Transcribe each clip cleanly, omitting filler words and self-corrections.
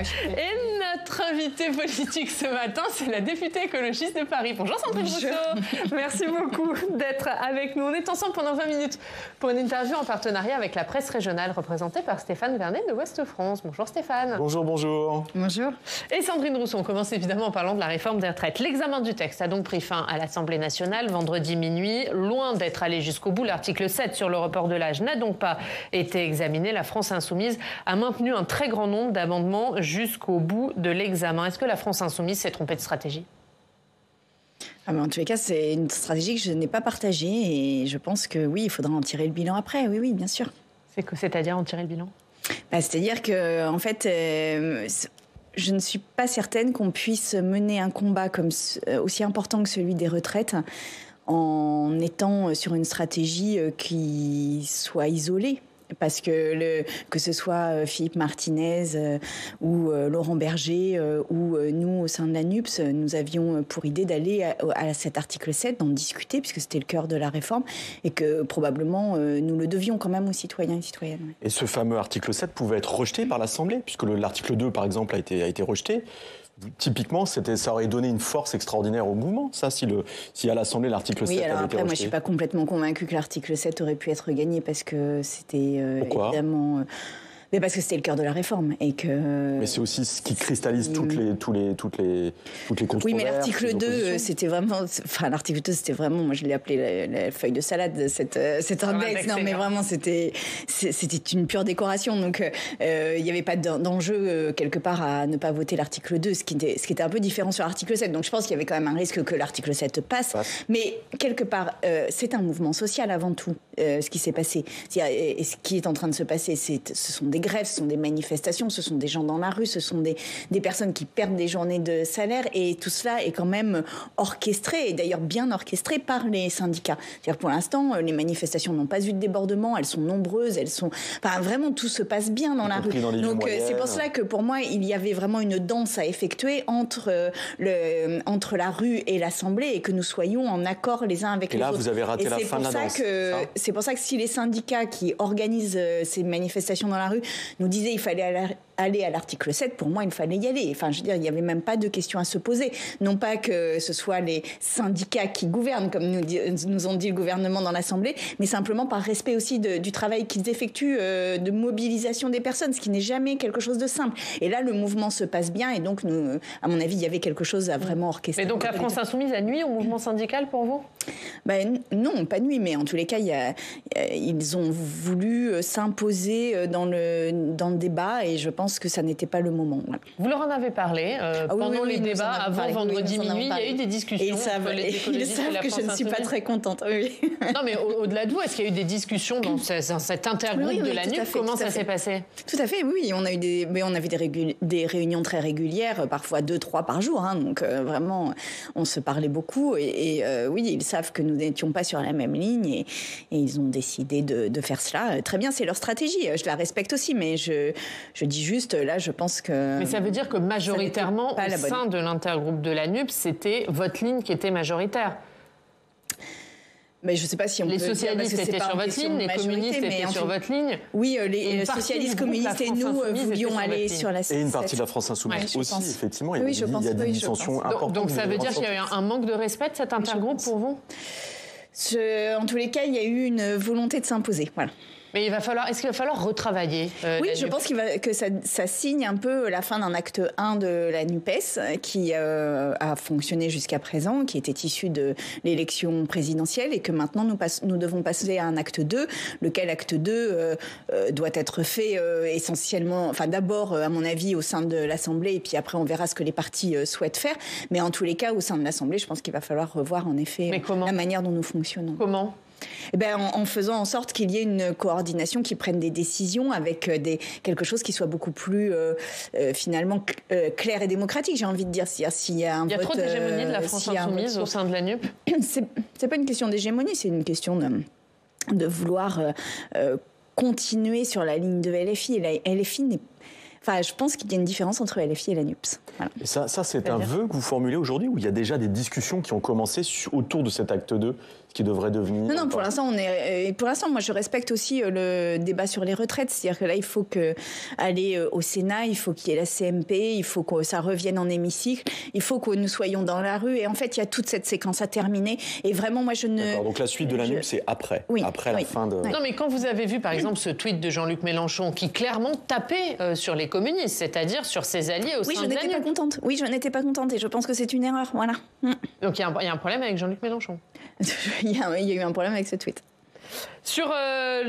Et notre invitée politique ce matin, c'est la députée écologiste de Paris. Bonjour Sandrine Rousseau. Merci beaucoup d'être avec nous. On est ensemble pendant 20 minutes pour une interview en partenariat avec la presse régionale représentée par Stéphane Vernet de Ouest France. Bonjour Stéphane. Bonjour, bonjour. Bonjour. Et Sandrine Rousseau, on commence évidemment en parlant de la réforme des retraites. L'examen du texte a donc pris fin à l'Assemblée nationale vendredi minuit. Loin d'être allé jusqu'au bout, l'article 7 sur le report de l'âge n'a donc pas été examiné. La France insoumise a maintenu un très grand nombre d'amendements jusqu'au bout de l'examen. Est-ce que la France insoumise s'est trompée de stratégie ? En tous les cas, c'est une stratégie que je n'ai pas partagée et je pense que oui, il faudra en tirer le bilan après. Oui, bien sûr. C'est-à-dire en tirer le bilan ? C'est-à-dire que, en fait, je ne suis pas certaine qu'on puisse mener un combat aussi important que celui des retraites en étant sur une stratégie qui soit isolée. Parce que ce soit Philippe Martinez ou Laurent Berger ou nous au sein de la NUPES, nous avions pour idée d'aller à cet article 7, d'en discuter, puisque c'était le cœur de la réforme, et que probablement nous le devions quand même aux citoyens et citoyennes. Et ce fameux article 7 pouvait être rejeté par l'Assemblée, puisque l'article 2, par exemple, a été rejeté. Typiquement, ça aurait donné une force extraordinaire au mouvement, ça, si à l'Assemblée, l'article 7 avait été rejeté. Oui, alors après, moi, je ne suis pas complètement convaincue que l'article 7 aurait pu être gagné, parce que c'était évidemment... Mais parce que c'était le cœur de la réforme et que. Mais c'est aussi ce qui cristallise toutes les controverses. Oui, mais l'article 2, c'était vraiment. Enfin, l'article 2, c'était vraiment. Moi, je l'ai appelé la feuille de salade, cet index. Non, mais vraiment, c'était une pure décoration. Donc, il n'y avait pas d'enjeu quelque part à ne pas voter l'article 2, ce qui était un peu différent sur l'article 7. Donc, je pense qu'il y avait quand même un risque que l'article 7 passe. Mais quelque part, c'est un mouvement social avant tout, ce qui s'est passé. Et ce qui est en train de se passer, ce sont des grèves, ce sont des manifestations, ce sont des gens dans la rue, ce sont des personnes qui perdent des journées de salaire, et tout cela est quand même orchestré, et d'ailleurs bien orchestré par les syndicats. C'est-à-dire pour l'instant, les manifestations n'ont pas eu de débordement, elles sont nombreuses, enfin vraiment tout se passe bien dans la rue. Donc c'est pour cela que pour moi il y avait vraiment une danse à effectuer entre la rue et l'Assemblée, et que nous soyons en accord les uns avec les autres. Et là vous avez raté la fin de la danse. C'est pour ça que si les syndicats qui organisent ces manifestations dans la rue nous disait qu'il fallait aller à l'article 7, pour moi, il fallait y aller. Enfin, je veux dire, il n'y avait même pas de question à se poser. Non pas que ce soit les syndicats qui gouvernent, comme nous ont dit le gouvernement dans l'Assemblée, mais simplement par respect aussi du travail qu'ils effectuent de mobilisation des personnes, ce qui n'est jamais quelque chose de simple. Et là, le mouvement se passe bien, et donc, à mon avis, il y avait quelque chose à vraiment orchestrer. Mais donc, la France insoumise a nuit au mouvement syndical pour vous ? Non, pas nuit, mais en tous les cas, ils ont voulu s'imposer dans le débat, et je pense que ça n'était pas le moment. Voilà. Vous leur en avez parlé pendant les débats avant vendredi minuit. Il y a eu des discussions. Et ils savent que je ne suis pas très contente. Oui. Non, mais au-delà de vous, est-ce qu'il y a eu des discussions dans cet intergroupe de la NUPES ? Comment ça s'est passé ? Tout à fait, oui. On avait des réunions très régulières, parfois 2-3 par jour. Donc vraiment, on se parlait beaucoup. Et oui, ils savent que nous n'étions pas sur la même ligne, et ils ont décidé de faire cela. Très bien, c'est leur stratégie. Je la respecte aussi, mais je dis juste, là, je pense que... Mais ça veut dire que majoritairement, au sein de l'intergroupe de la NUPES, c'était votre ligne qui était majoritaire. Mais je ne sais pas si on les socialistes étaient sur votre ligne, les communistes étaient sur votre ligne. Oui, les socialistes, communistes et nous voulions aller sur la... Et une partie de la France insoumise aussi, effectivement. Il y a des dissensions importantes. Donc ça veut dire qu'il y a eu un manque de respect de cet intergroupe pour vous ? En tous les cas, il y a eu une volonté de s'imposer. Voilà. Mais est-ce qu'il va falloir retravailler Oui, je pense que ça signe un peu la fin d'un acte 1 de la NUPES qui a fonctionné jusqu'à présent, qui était issu de l'élection présidentielle, et que maintenant nous devons passer à un acte 2, lequel acte 2 doit être fait essentiellement, enfin d'abord à mon avis au sein de l'Assemblée, et puis après on verra ce que les partis souhaitent faire. Mais en tous les cas, au sein de l'Assemblée, je pense qu'il va falloir revoir en effet la manière dont nous fonctionnons. Comment ? En faisant en sorte qu'il y ait une coordination qui prenne des décisions avec quelque chose qui soit beaucoup plus finalement clair et démocratique, j'ai envie de dire. Il y a trop d'hégémonie de la France insoumise au sein de la NUPES. C'est pas une question d'hégémonie, c'est une question de vouloir continuer sur la ligne de LFI. Et la LFI n'est... Enfin, je pense qu'il y a une différence entre LFI et la NUPES. Voilà. Et ça c'est un vœu que vous formulez aujourd'hui, où il y a déjà des discussions qui ont commencé autour de cet acte 2, qui devrait devenir... Non, pour l'instant, moi, je respecte aussi le débat sur les retraites. C'est-à-dire que là, il faut aller au Sénat, il faut qu'il y ait la CMP, il faut que ça revienne en hémicycle, il faut que nous soyons dans la rue. Et en fait, il y a toute cette séquence à terminer. Et vraiment, moi, je ne... D'accord, donc la suite de la NUP, c'est après. Oui, après la fin de... Non, mais quand vous avez vu, par exemple, ce tweet de Jean-Luc Mélenchon qui clairement tapait sur les communistes, c'est-à-dire sur ses alliés au sein de la NUP. Oui, je n'étais pas contente. Et je pense que c'est une erreur. Voilà. Donc, il y a un problème avec Jean-Luc Mélenchon. Il y a eu un problème avec ce tweet. Sur,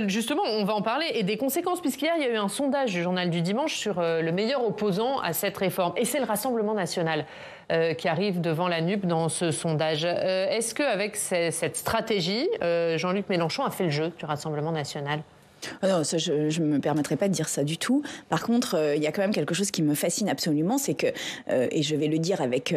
justement, on va en parler, et des conséquences, puisqu'hier, il y a eu un sondage du Journal du Dimanche sur le meilleur opposant à cette réforme. Et c'est le Rassemblement national qui arrive devant la NUP dans ce sondage. Est-ce qu'avec cette stratégie, Jean-Luc Mélenchon a fait le jeu du Rassemblement national ? Non, ça, je ne me permettrai pas de dire ça du tout. Par contre, il y a quand même quelque chose qui me fascine absolument, c'est que, et je vais le dire avec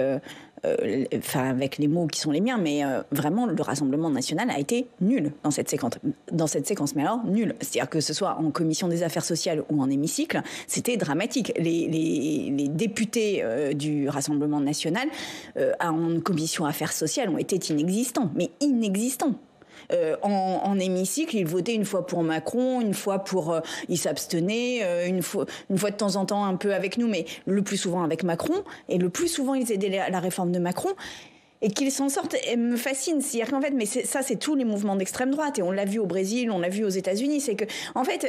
les mots qui sont les miens, mais vraiment, le Rassemblement national a été nul dans cette séquence. Mais alors, nul. C'est-à-dire que ce soit en commission des affaires sociales ou en hémicycle, c'était dramatique. Les députés du Rassemblement national en commission affaires sociales ont été inexistants, mais inexistants. En hémicycle, ils votaient une fois pour Macron, une fois pour... ils s'abstenaient, une fois de temps en temps un peu avec nous, mais le plus souvent avec Macron. Et le plus souvent, ils aidaient la réforme de Macron. Et qu'ils s'en sortent, me fascine. C'est-à-dire qu'en fait, mais ça, c'est tous les mouvements d'extrême droite. Et on l'a vu au Brésil, on l'a vu aux États-Unis. C'est que, en fait,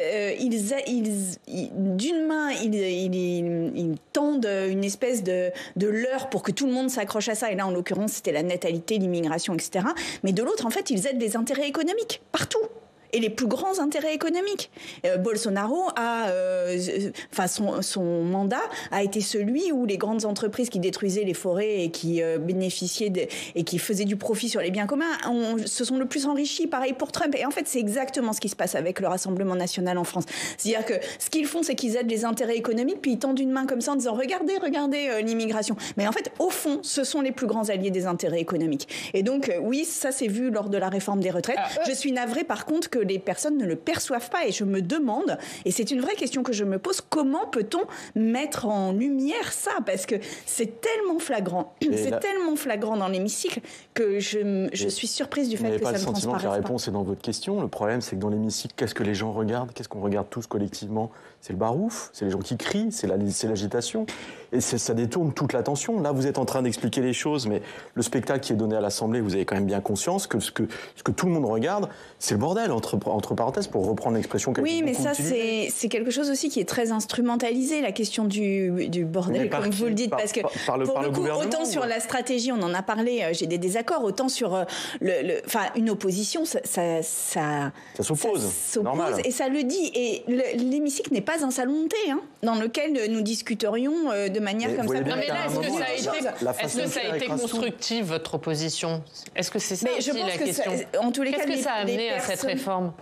d'une main, ils tendent une espèce de leurre pour que tout le monde s'accroche à ça. Et là, en l'occurrence, c'était la natalité, l'immigration, etc. Mais de l'autre, en fait, ils aident les intérêts économiques partout. Et les plus grands intérêts économiques. Bolsonaro son mandat a été celui où les grandes entreprises qui détruisaient les forêts et qui bénéficiaient et qui faisaient du profit sur les biens communs se sont le plus enrichis. Pareil pour Trump. Et en fait, c'est exactement ce qui se passe avec le Rassemblement national en France. C'est-à-dire que ce qu'ils font, c'est qu'ils aident les intérêts économiques, puis ils tendent une main comme ça en disant regardez l'immigration. Mais en fait, au fond, ce sont les plus grands alliés des intérêts économiques. Et donc, oui, ça s'est vu lors de la réforme des retraites. Je suis navrée, par contre, que les personnes ne le perçoivent pas, et je me demande, et c'est une vraie question que je me pose, comment peut-on mettre en lumière ça, parce que c'est tellement flagrant, tellement flagrant dans l'hémicycle que je suis surprise du fait que ça ne transparaisse pas. Vous n'avez pas le sentiment que la réponse est dans votre question. Le problème, c'est que dans l'hémicycle, qu'est-ce que les gens regardent ? Qu'est-ce qu'on regarde tous collectivement ? C'est le barouf, c'est les gens qui crient, c'est l'agitation. Et ça détourne toute l'attention. Là, vous êtes en train d'expliquer les choses, mais le spectacle qui est donné à l'Assemblée, vous avez quand même bien conscience que ce que tout le monde regarde, c'est le bordel, entre parenthèses, pour reprendre l'expression qu'elle Oui, mais ça, c'est quelque chose aussi qui est très instrumentalisé, la question du bordel, comme vous le dites, parce que pour le coup, autant sur la stratégie, on en a parlé, j'ai des désaccords, autant sur une opposition, ça s'oppose, normal. Et ça le dit. Et l'hémicycle n'est pas un salon de thé, dans lequel nous discuterions de manière comme ça. Non, mais là, est-ce que ça a été constructif, votre opposition ? Est-ce que c'est ça aussi la question ? En tous les cas, qu'est-ce que ça a amené à cette réforme ?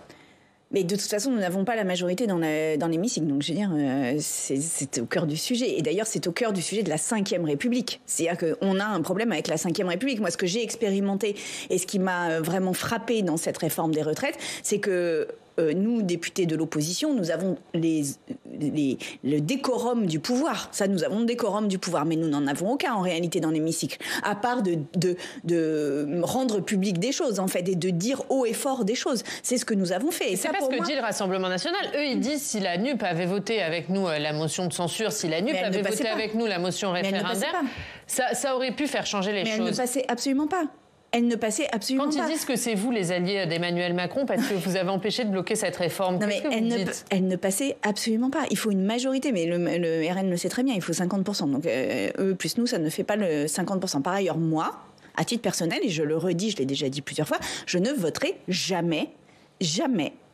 Mais de toute façon, nous n'avons pas la majorité dans l'hémicycle. Donc, je veux dire, c'est au cœur du sujet. Et d'ailleurs, c'est au cœur du sujet de la Ve République. C'est-à-dire qu'on a un problème avec la Ve République. Moi, ce que j'ai expérimenté et ce qui m'a vraiment frappé dans cette réforme des retraites, c'est que nous, députés de l'opposition, nous avons le décorum du pouvoir. Ça, nous avons le décorum du pouvoir, mais nous n'en avons aucun en réalité dans l'hémicycle, à part de rendre public des choses, en fait, et de dire haut et fort des choses. C'est ce que nous avons fait. Et c'est pas ce que dit le Rassemblement national. Eux, ils disent si la NUP avait voté avec nous la motion de censure, si la NUP avait voté avec nous la motion référendaire, ça aurait pu faire changer les choses. Mais elle ne passait absolument pas. Elle ne passait absolument pas. Quand ils disent que c'est vous les alliés d'Emmanuel Macron parce que vous avez empêché de bloquer cette réforme, qu'est-ce que vous dites ? Elle ne passait absolument pas. Il faut une majorité, mais le RN le sait très bien, il faut 50%. Donc eux plus nous, ça ne fait pas le 50%. Par ailleurs, moi, à titre personnel, et je le redis, je l'ai déjà dit plusieurs fois, je ne voterai jamais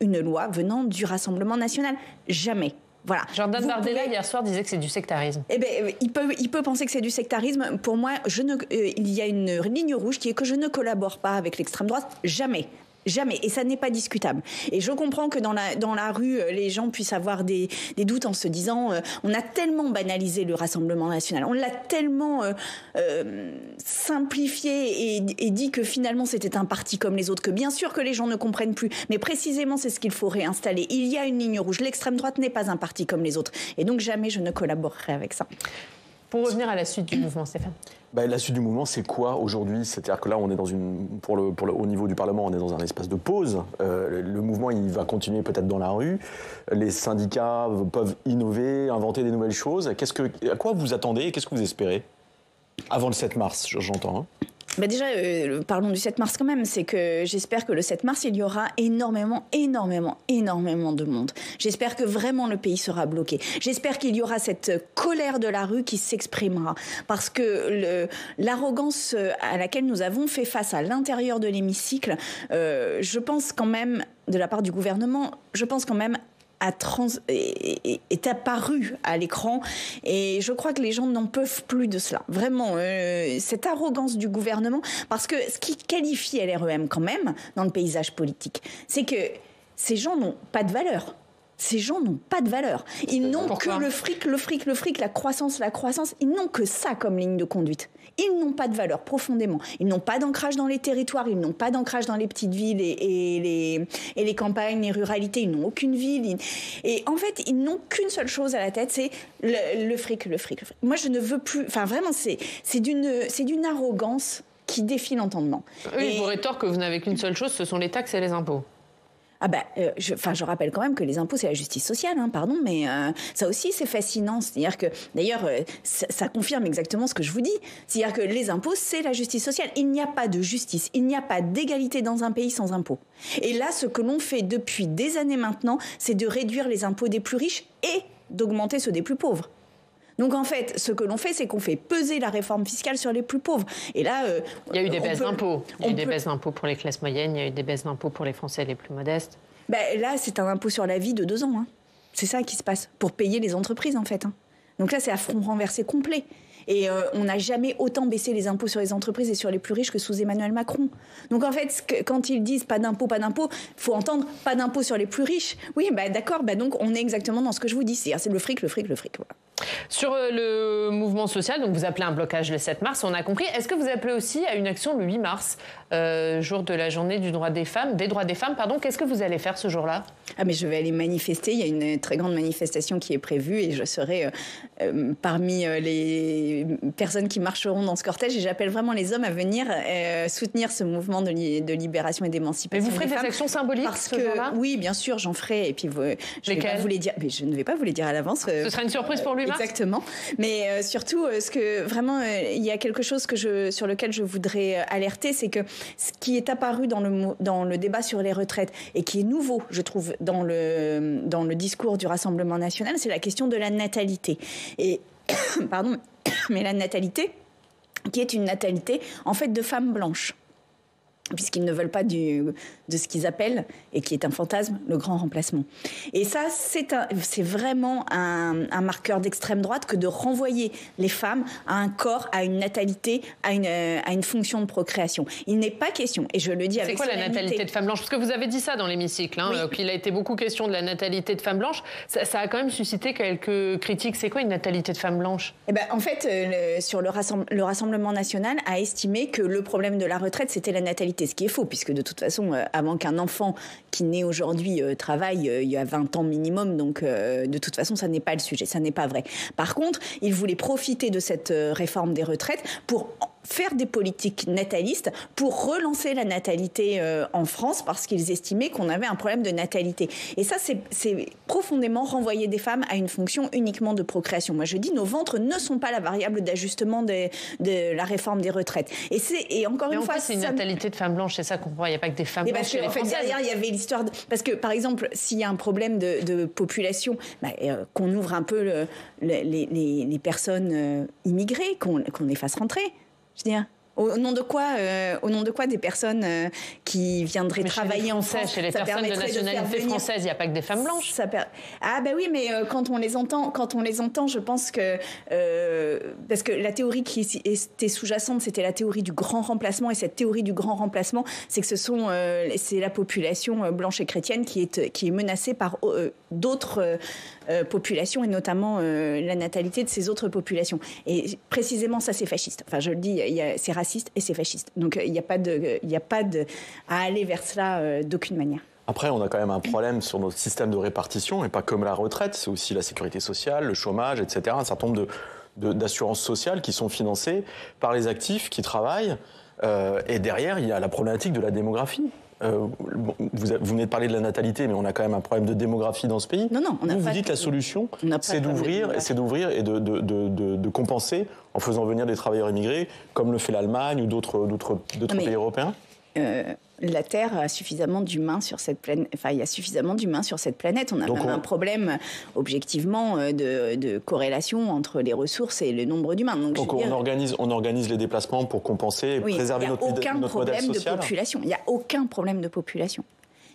une loi venant du Rassemblement national. Jamais. Voilà. Jordan Bardella, hier soir, disait que c'est du sectarisme. Eh bien, il peut penser que c'est du sectarisme. Pour moi, il y a une ligne rouge qui est que je ne collabore pas avec l'extrême droite. Jamais. Jamais. Et ça n'est pas discutable. Et je comprends que dans la rue, les gens puissent avoir des doutes en se disant on a tellement banalisé le Rassemblement national, on l'a tellement simplifié et dit que finalement c'était un parti comme les autres, que bien sûr que les gens ne comprennent plus. Mais précisément, c'est ce qu'il faut réinstaller. Il y a une ligne rouge. L'extrême droite n'est pas un parti comme les autres. Et donc jamais je ne collaborerai avec ça. Pour revenir à la suite du mouvement, Stéphane. La suite du mouvement, c'est quoi aujourd'hui? C'est-à-dire que là, on est au niveau du Parlement, on est dans un espace de pause. Le mouvement, il va continuer peut-être dans la rue. Les syndicats peuvent innover, inventer des nouvelles choses. À quoi vous attendez? Qu'est-ce que vous espérez? Avant le 7 mars, j'entends. Hein. Déjà, parlons du 7 mars quand même. C'est que j'espère que le 7 mars, il y aura énormément de monde. J'espère que vraiment le pays sera bloqué. J'espère qu'il y aura cette colère de la rue qui s'exprimera. Parce que l'arrogance à laquelle nous avons fait face à l'intérieur de l'hémicycle, je pense quand même, de la part du gouvernement, est apparu à l'écran et je crois que les gens n'en peuvent plus de cela. Vraiment, cette arrogance du gouvernement, parce que ce qui qualifie LREM quand même dans le paysage politique, c'est que ces gens n'ont pas de valeur. Ces gens n'ont pas de valeur. Ils n'ont que le fric, la croissance. Ils n'ont que ça comme ligne de conduite. Ils n'ont pas de valeur profondément. Ils n'ont pas d'ancrage dans les territoires, ils n'ont pas d'ancrage dans les petites villes et les campagnes, les ruralités. Ils n'ont aucune ville. Et en fait, ils n'ont qu'une seule chose à la tête, c'est le fric. Moi, je ne veux plus... Enfin, vraiment, c'est d'une arrogance qui défie l'entendement. Ils vous rétorquent que vous n'avez qu'une seule chose, ce sont les taxes et les impôts. Je rappelle quand même que les impôts, c'est la justice sociale, pardon, mais ça aussi, c'est fascinant. C'est-à-dire que, d'ailleurs, ça confirme exactement ce que je vous dis. C'est-à-dire que les impôts, c'est la justice sociale. Il n'y a pas de justice, il n'y a pas d'égalité dans un pays sans impôts. Et là, ce que l'on fait depuis des années maintenant, c'est de réduire les impôts des plus riches et d'augmenter ceux des plus pauvres. Donc en fait, ce que l'on fait, c'est qu'on fait peser la réforme fiscale sur les plus pauvres. Et là, il y a eu des baisses d'impôts. Il y a eu des baisses d'impôts pour les classes moyennes, il y a eu des baisses d'impôts pour les Français les plus modestes. Là, c'est un impôt sur la vie de 2 ans. C'est ça qui se passe, pour payer les entreprises en fait. Donc là, c'est à front renversé complet. Et on n'a jamais autant baissé les impôts sur les entreprises et sur les plus riches que sous Emmanuel Macron. Donc en fait, quand ils disent pas d'impôt, il faut entendre pas d'impôt sur les plus riches. Oui, d'accord, donc on est exactement dans ce que je vous dis. C'est le fric. Voilà. Sur le mouvement social, donc vous appelez un blocage le 7 mars, on a compris. Est-ce que vous appelez aussi à une action le 8 mars, jour de la journée des droits des femmes, Qu'est-ce que vous allez faire ce jour-là? Mais je vais aller manifester. Il y a une très grande manifestation qui est prévue et je serai parmi les personnes qui marcheront dans ce cortège. Et j'appelle vraiment les hommes à venir soutenir ce mouvement de libération et d'émancipation. Mais vous ferez des actions symboliques ce jour-là? Oui, bien sûr, j'en ferai. Et puis je vais pas vous les dire. Mais je ne vais pas vous les dire à l'avance. Ce sera une surprise pour lui. Exactement. Mais surtout, il y a quelque chose sur lequel je voudrais alerter, c'est que ce qui est apparu dans le débat sur les retraites et qui est nouveau, je trouve, dans le discours du Rassemblement national, c'est la question de la natalité. Et pardon, mais la natalité, qui est une natalité en fait de femmes blanches, puisqu'ils ne veulent pas de ce qu'ils appellent, et qui est un fantasme, le grand remplacement. Et ça, c'est vraiment un marqueur d'extrême droite que de renvoyer les femmes à un corps, à une natalité, à une fonction de procréation. Il n'est pas question, et je le dis avec solennité... C'est quoi la natalité de femme blanche? Parce que vous avez dit ça dans l'hémicycle, oui. Qu'il a été beaucoup question de la natalité de femme blanche. Ça a quand même suscité quelques critiques. C'est quoi une natalité de femme blanche? En fait, le Rassemblement national a estimé que le problème de la retraite, c'était la natalité. Ce qui est faux, puisque de toute façon, avant qu'un enfant qui naît aujourd'hui travaille, il y a 20 ans minimum, donc de toute façon, ça n'est pas le sujet, ça n'est pas vrai. Par contre, il voulait profiter de cette réforme des retraites pour faire des politiques natalistes, pour relancer la natalité en France, parce qu'ils estimaient qu'on avait un problème de natalité. Et ça, c'est profondément renvoyer des femmes à une fonction uniquement de procréation. Moi, je dis, nos ventres ne sont pas la variable d'ajustement de la réforme des retraites. Et encore une fois... c'est une natalité de femmes blanches, c'est ça qu'on voit. Il n'y a pas que des femmes blanches chez les Françaises. Derrière, il y avait l'histoire... Parce que, par exemple, s'il y a un problème de population, qu'on ouvre un peu les personnes immigrées, qu'on les fasse rentrer. Je veux dire, au nom de quoi des personnes qui viendraient travailler en France? Chez les personnes de nationalité française, il n'y a pas que des femmes blanches. Oui, mais quand on les entend, je pense que parce que la théorie qui était sous-jacente, c'était la théorie du grand remplacement, et cette théorie du grand remplacement, c'est que c'est la population blanche et chrétienne qui est menacée par d'autres populations, et notamment la natalité de ces autres populations. Et précisément, ça, c'est fasciste. Enfin, je le dis, c'est raciste et c'est fasciste. Donc, il n'y a pas à aller vers cela d'aucune manière. Après, on a quand même un problème sur notre système de répartition, et pas comme la retraite, c'est aussi la sécurité sociale, le chômage, etc. Un certain nombre d'assurance sociale qui sont financés par les actifs qui travaillent. Et derrière, il y a la problématique de la démographie. Vous venez de parler de la natalité, mais on a quand même un problème de démographie dans ce pays. Non, vous dites la solution, c'est d'ouvrir et de compenser en faisant venir des travailleurs immigrés, comme le fait l'Allemagne ou d'autres pays européens. La Terre a suffisamment d'humains sur cette planète. Enfin, il y a suffisamment d'humains sur cette planète. On a même un problème, objectivement, de corrélation entre les ressources et le nombre d'humains. Donc on organise les déplacements pour compenser, préserver notre modèle social. Il n'y a aucun problème de population.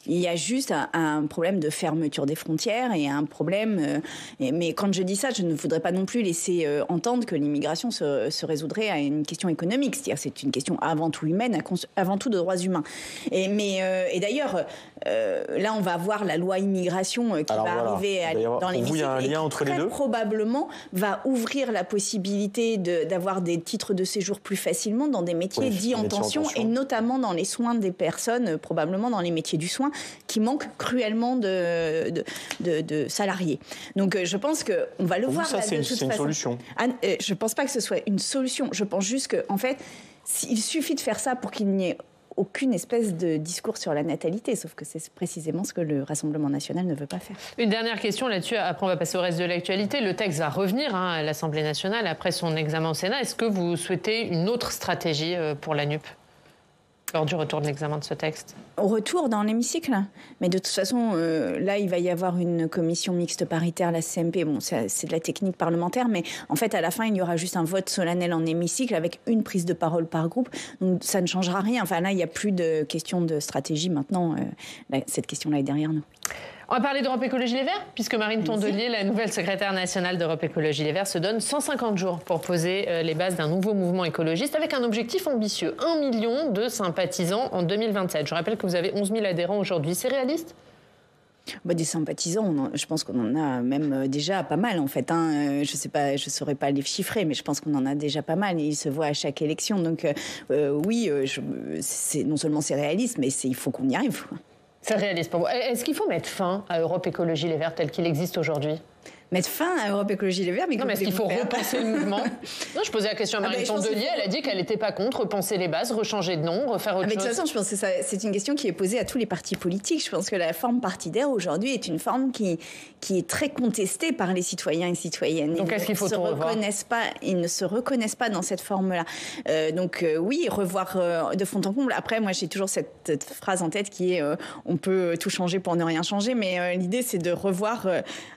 Il y a juste un problème de fermeture des frontières et un problème... mais quand je dis ça, je ne voudrais pas non plus laisser entendre que l'immigration se résoudrait à une question économique. C'est-à-dire que c'est une question avant tout humaine, avant tout de droits humains. Et d'ailleurs, là, on va voir la loi immigration qui arriver dans les il y a un lien entre les deux ? Probablement va ouvrir la possibilité d'avoir des titres de séjour plus facilement dans des métiers dits en tension, et notamment dans les soins des personnes, probablement dans les métiers du soin, qui manquent cruellement de salariés. Donc je pense qu'on va le voir. Ça, c'est une solution. Je ne pense pas que ce soit une solution. Je pense juste qu'en fait, il suffit de faire ça pour qu'il n'y ait aucune espèce de discours sur la natalité, sauf que c'est précisément ce que le Rassemblement national ne veut pas faire. Une dernière question là-dessus, après on va passer au reste de l'actualité. Le texte va revenir à l'Assemblée nationale après son examen au Sénat. Est-ce que vous souhaitez une autre stratégie pour la NUP lors du retour de l'examen de ce texte? Au retour dans l'hémicycle. Mais de toute façon, là, il va y avoir une commission mixte paritaire, la CMP. Bon, c'est de la technique parlementaire, mais en fait, à la fin, il y aura juste un vote solennel en hémicycle avec une prise de parole par groupe. Donc, ça ne changera rien. Enfin, là, il n'y a plus de question de stratégie maintenant. Cette question-là est derrière nous. On va parler d'Europe Écologie Les Verts, puisque Marine Tondelier, la nouvelle secrétaire nationale d'Europe Écologie Les Verts, se donne 150 jours pour poser les bases d'un nouveau mouvement écologiste avec un objectif ambitieux, 1 million de sympathisants en 2027. Je rappelle que vous avez 11 000 adhérents aujourd'hui. C'est réaliste ? Des sympathisants, je pense qu'on en a même déjà pas mal en fait. Je ne saurais pas les chiffrer, mais je pense qu'on en a déjà pas mal. Ils se voient à chaque élection. Donc oui, non seulement c'est réaliste, mais il faut qu'on y arrive. C'est réaliste pour vous. Est-ce qu'il faut mettre fin à Europe Écologie Les Verts tel qu'il existe aujourd'hui ? Mettre fin à Europe Écologie Les Verts, mais non, mais est-ce qu'il faut repenser le mouvement ? Non, je posais la question à Marine Tondelier, elle a dit qu'elle n'était pas contre repenser les bases, rechanger de nom, refaire autre chose. De toute façon, je pense que c'est une question qui est posée à tous les partis politiques. Je pense que la forme partidaire aujourd'hui est une forme qui est très contestée par les citoyens et citoyennes. Donc est-ce qu'il faut tout revoir ? Ils ne se reconnaissent pas dans cette forme-là. Donc oui, revoir de fond en comble. Après, moi, j'ai toujours cette phrase en tête qui est on peut tout changer pour ne rien changer, mais l'idée, c'est de revoir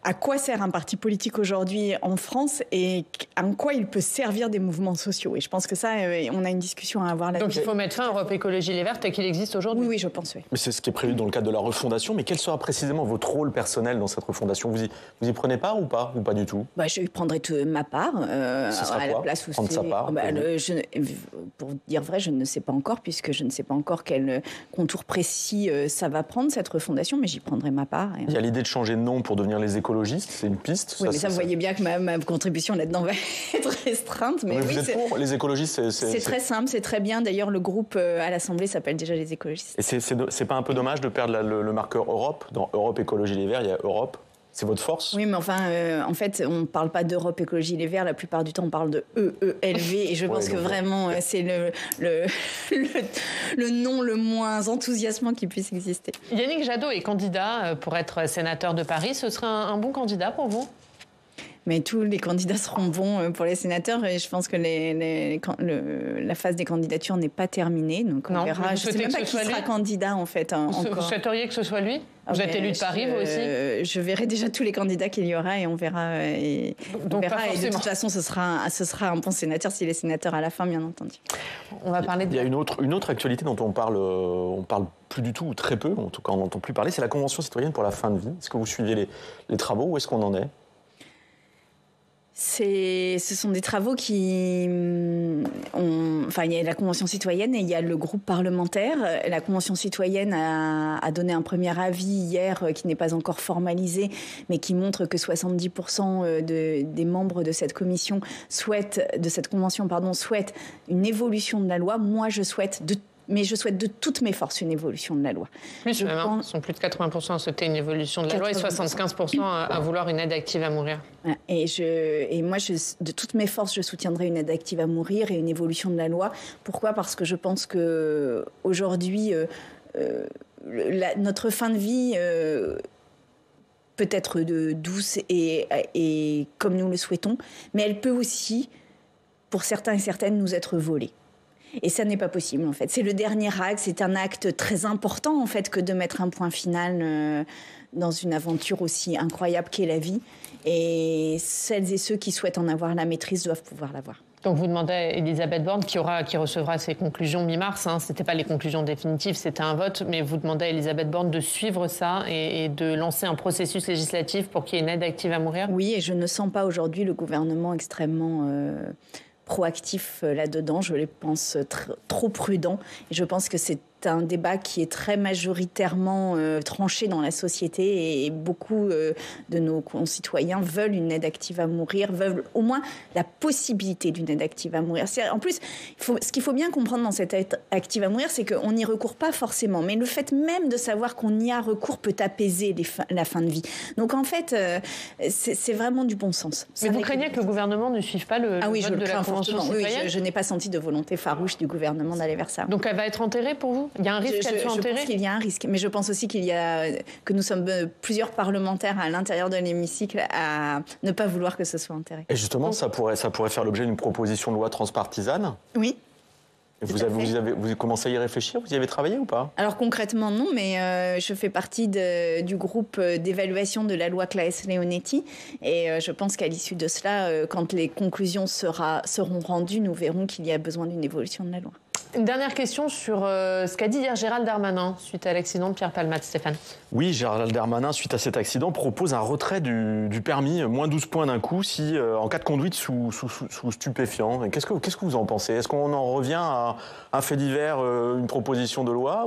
à quoi sert un parti politique aujourd'hui en France et en quoi il peut servir des mouvements sociaux. Et je pense que ça, on a une discussion à avoir là-dessus. Donc il faut mettre fin à Europe Écologie Les Verts tel qu'il existe aujourd'hui ? Oui, je pense, oui. Mais c'est ce qui est prévu dans le cadre de la refondation. Mais quel sera précisément votre rôle personnel dans cette refondation ? Vous y prenez part ou pas du tout ? Je prendrai ma part à la place où prendre sa part, pour dire vrai, je ne sais pas encore, puisque je ne sais pas encore quel contour précis ça va prendre, cette refondation, mais j'y prendrai ma part. Il y a l'idée de changer de nom pour devenir les écologistes, c'est une piste. Oui, mais vous voyez bien que ma contribution là-dedans va être restreinte. Mais vous êtes pour les écologistes ? C'est très simple, c'est très bien. D'ailleurs, le groupe à l'Assemblée s'appelle déjà les écologistes. Et c'est pas un peu dommage de perdre le marqueur Europe ? Dans Europe Écologie Les Verts, il y a Europe. C'est votre force ? Oui, mais enfin, en fait, on ne parle pas d'Europe Écologie Les Verts. La plupart du temps, on parle de EELV. Et je pense que vraiment, c'est le nom le moins enthousiasmant qui puisse exister. Yannick Jadot est candidat pour être sénateur de Paris. Ce serait un bon candidat pour vous ? Mais tous les candidats seront bons pour les sénateurs et je pense que la phase des candidatures n'est pas terminée. Donc on verra. Je ne sais même pas qui sera candidat en fait. Vous souhaiteriez que ce soit lui ? Vous êtes élu de Paris, vous aussi ? Je verrai déjà tous les candidats qu'il y aura et on verra. Et de toute façon, ce sera un bon sénateur s'il est sénateur à la fin, bien entendu. On va parler Il y a une autre actualité dont on parle plus du tout ou très peu, en tout cas on n'entend plus parler, c'est la Convention citoyenne pour la fin de vie. Est-ce que vous suivez les travaux ? Où est-ce qu'on en est ? Ce sont des travaux qui il y a la Convention citoyenne et il y a le groupe parlementaire. La Convention citoyenne a donné un premier avis hier qui n'est pas encore formalisé, mais qui montre que 70% des membres de cette convention souhaitent une évolution de la loi. Moi, je souhaite Mais je souhaite de toutes mes forces une évolution de la loi. Plus même, ils sont plus de 80% à souhaiter une évolution de la loi et 75% à vouloir une aide active à mourir. Et moi, de toutes mes forces, je soutiendrai une aide active à mourir et une évolution de la loi. Pourquoi ? Parce que je pense qu'aujourd'hui, notre fin de vie peut être douce et comme nous le souhaitons, mais elle peut aussi, pour certains et certaines, nous être volée. Et ça n'est pas possible, en fait. C'est le dernier acte, c'est un acte très important, en fait, que de mettre un point final dans une aventure aussi incroyable qu'est la vie. Et celles et ceux qui souhaitent en avoir la maîtrise doivent pouvoir l'avoir. Donc vous demandez à Elisabeth Borne, qui recevra ses conclusions mi-mars, ce n'était pas les conclusions définitives, c'était un vote, mais vous demandez à Elisabeth Borne de suivre ça et de lancer un processus législatif pour qu'il y ait une aide active à mourir ? Oui, et je ne sens pas aujourd'hui le gouvernement extrêmement proactif là-dedans. Je les pense trop prudents. Et je pense que c'est un débat qui est très majoritairement tranché dans la société et beaucoup de nos concitoyens veulent une aide active à mourir, veulent au moins la possibilité d'une aide active à mourir. En plus, ce qu'il faut bien comprendre dans cette aide active à mourir, c'est qu'on n'y recourt pas forcément, mais le fait même de savoir qu'on y a recours peut apaiser la fin de vie. Donc en fait, c'est vraiment du bon sens. Mais vous craignez que le gouvernement ne suive pas le vote de la Convention citoyenne ? Oui, je n'ai pas senti de volonté farouche du gouvernement d'aller vers ça. Donc elle va être enterrée pour vous ? Il y a un risque qu'elle soit enterrée ? Je pense qu'il y a un risque, mais je pense aussi que nous sommes plusieurs parlementaires à l'intérieur de l'hémicycle à ne pas vouloir que ce soit enterré. Et justement, ça pourrait faire l'objet d'une proposition de loi transpartisane ? Oui. Vous commencez à y réfléchir ? Vous y avez travaillé ou pas ? Alors concrètement, non, mais je fais partie du groupe d'évaluation de la loi Claes-Leonetti. Et je pense qu'à l'issue de cela, quand les conclusions seront rendues, nous verrons qu'il y a besoin d'une évolution de la loi. Une dernière question sur ce qu'a dit hier Gérald Darmanin suite à l'accident de Pierre Palmade, Stéphane. Oui, Gérald Darmanin, suite à cet accident, propose un retrait du permis, moins 12 points d'un coup, en cas de conduite sous stupéfiants. Qu'est-ce que vous en pensez ? Est-ce qu'on en revient à un fait divers, une proposition de loi,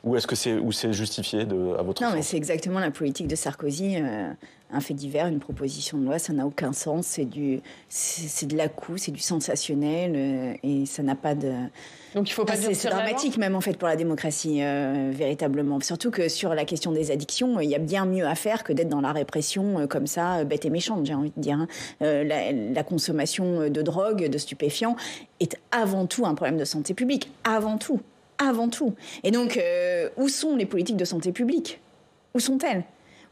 ou est-ce que c'est justifié à votre sens ? Non, mais c'est exactement la politique de Sarkozy. Un fait divers, une proposition de loi, ça n'a aucun sens. C'est de l'à-coup, c'est du sensationnel et ça n'a pas de... Donc il faut pas c'est dramatique même en fait pour la démocratie véritablement. Surtout que sur la question des addictions, il y a bien mieux à faire que d'être dans la répression comme ça, bête et méchante, j'ai envie de dire. La consommation de drogue, de stupéfiants est avant tout un problème de santé publique. Avant tout. Et donc, où sont les politiques de santé publique ? Où sont-elles ?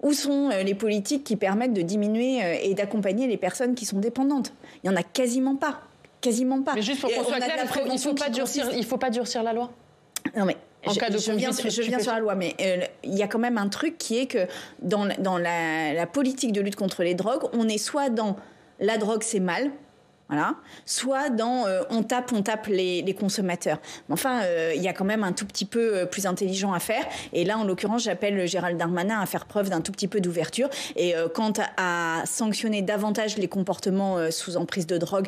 Où sont les politiques qui permettent de diminuer et d'accompagner les personnes qui sont dépendantes ? Il n'y en a quasiment pas. Mais juste pour qu'on soit clair, il ne faut pas durcir la loi ? Non, mais je viens sur la loi, mais il y a quand même un truc qui est que dans la politique de lutte contre les drogues, on est soit dans la drogue c'est mal, voilà, soit dans on tape les consommateurs. Mais enfin, il y a quand même un tout petit peu plus intelligent à faire. Et là, en l'occurrence, j'appelle Gérald Darmanin à faire preuve d'un tout petit peu d'ouverture. Et quant à sanctionner davantage les comportements sous emprise de drogue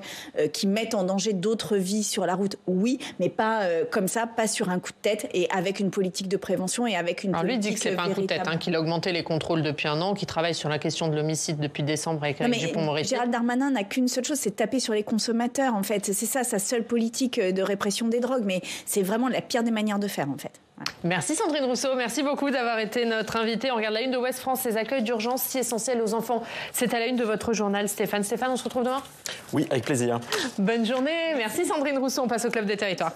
qui mettent en danger d'autres vies sur la route, oui, mais pas comme ça, pas sur un coup de tête et avec une politique de prévention et avec une politique lui dit que c'est pas un coup de tête, qu'il a augmenté les contrôles depuis un an, qu'il travaille sur la question de l'homicide depuis décembre avec Dupond-Moretti. Gérald Darmanin n'a qu'une seule chose, c'est taper sur les consommateurs, en fait. C'est ça, sa seule politique de répression des drogues. Mais c'est vraiment la pire des manières de faire, en fait. Voilà. Merci Sandrine Rousseau. Merci beaucoup d'avoir été notre invitée. On regarde la une de Ouest France, ces accueils d'urgence si essentiels aux enfants. C'est à la une de votre journal, Stéphane. Stéphane, on se retrouve demain ? Oui, avec plaisir. Bonne journée. Merci Sandrine Rousseau. On passe au Club des Territoires.